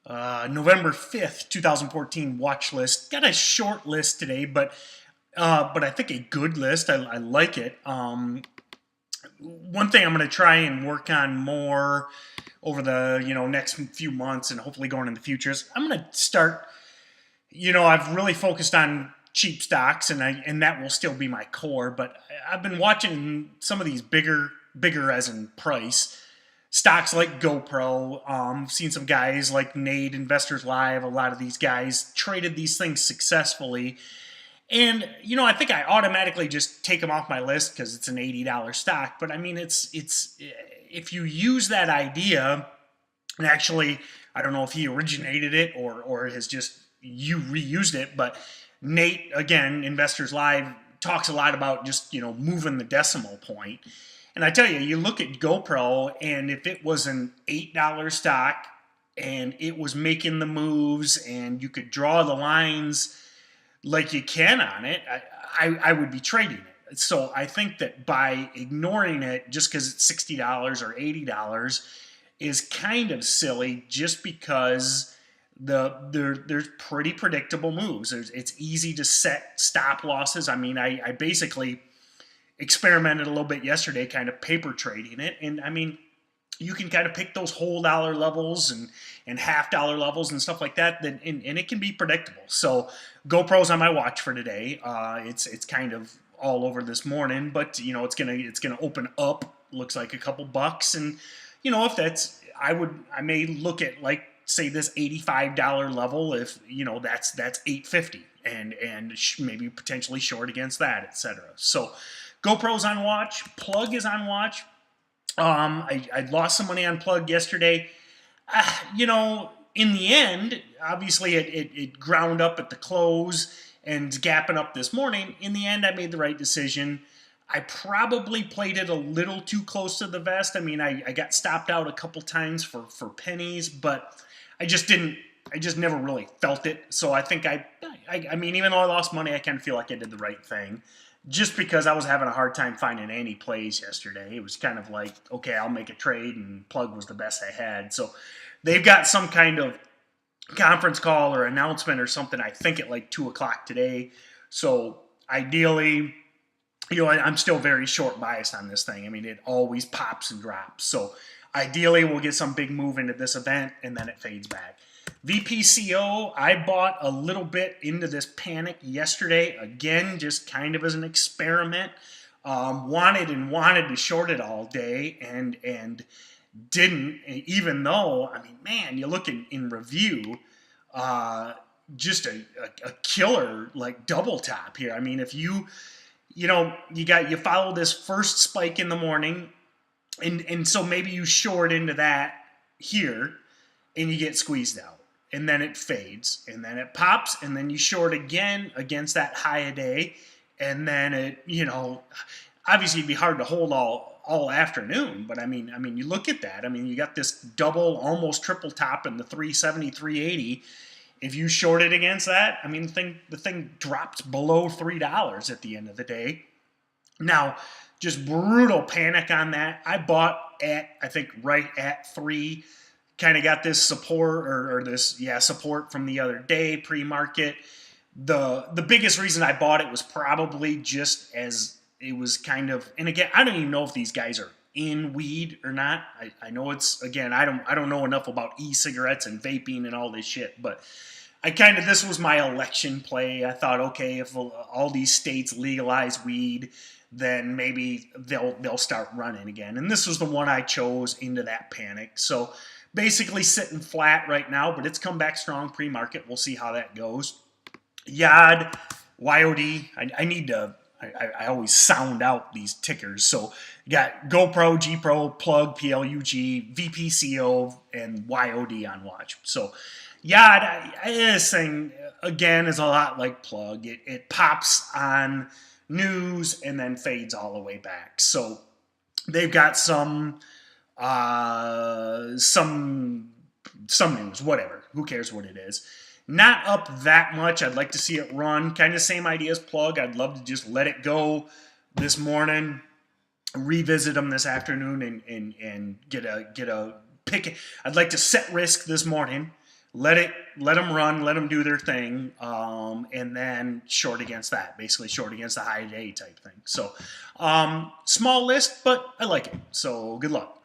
November 5th, 2014 watch list. Got a short list today, but I think a good list. I like it. One thing I'm going to try and work on more over the next few months and hopefully going in the future is I'm going to start. I've really focused on cheap stocks, and that will still be my core. But I've been watching some of these bigger as in price stocks like GoPro. Seen some guys like Nate, Investors Live. A lot of these guys traded these things successfully, and I think I automatically just take them off my list because it's an $80 stock. But I mean, it's if you use that idea, and actually, I don't know if he originated it or has just you reused it, but Nate, again, Investors Live, talks a lot about just moving the decimal point. And I tell you, you look at GoPro, and if it was an $8 stock and it was making the moves and you could draw the lines like you can on it, I would be trading it. So I think that by ignoring it just because it's $60 or $80 is kind of silly, just because there's pretty predictable moves. It's easy to set stop losses. I mean, I basically experimented a little bit yesterday, kind of paper trading it, and I mean, you can kind of pick those whole dollar levels and half dollar levels and stuff like that, and it can be predictable. So GoPro's on my watch for today. It's kind of all over this morning, but it's gonna open up. Looks like a couple bucks, and if that's I may look at, like, say, this $85 level, if that's $8.50, and maybe potentially short against that, etc. So GoPro's on watch. Plug is on watch. I lost some money on Plug yesterday. In the end, obviously it ground up at the close and gapping up this morning. In the end, I made the right decision. I probably played it a little too close to the vest. I mean, I got stopped out a couple times for pennies, but I just never really felt it. So I think I mean, even though I lost money, I kind of feel like I did the right thing. Just because I was having a hard time finding any plays yesterday. It was kind of like, okay, I'll make a trade, and Plug was the best I had. So they've got some kind of conference call or announcement or something, I think at like 2 o'clock today. So ideally, I'm still very short biased on this thing. I mean, it always pops and drops. So ideally, we'll get some big move into this event, and then it fades back. VPCO, I bought a little bit into this panic yesterday. Again, just kind of as an experiment. Wanted to short it all day and didn't, even though, I mean, man, you look in review, just a killer, like, double top here. I mean, if you follow this first spike in the morning, and so maybe you short into that here, and you get squeezed out, and then it fades, and then it pops, and then you short again against that high a day, and then it, obviously it'd be hard to hold all afternoon, but I mean, you look at that. I mean, you got this double, almost triple top in the 370, 380. If you short it against that, I mean, the thing drops below $3 at the end of the day. Now, just brutal panic on that. I bought at, I think, right at 3. Kind of got this support support from the other day pre-market. The biggest reason I bought it was probably just as it was kind of, and again, I don't even know if these guys are in weed or not. I know it's, again, I don't know enough about e-cigarettes and vaping and all this shit, but this was my election play. I thought, okay, if all these states legalize weed, then maybe they'll start running again. And this was the one I chose into that panic. So basically sitting flat right now, but it's come back strong pre-market. We'll see how that goes. YOD, YOD. I always sound out these tickers. So you got GoPro, GPRO, Plug, PLUG, VPCO, and YOD on watch. So YOD, this thing, again, is a lot like Plug. It pops on news and then fades all the way back. So they've got some news, whatever. Who cares what it is? Not up that much. I'd like to see it run. Kind of same idea as Plug. I'd love to just let it go this morning, revisit them this afternoon, and get a pick. I'd like to set risk this morning let them run, let them do their thing, and then short against that, basically short against the high day type thing. So small list, but I like it. So good luck.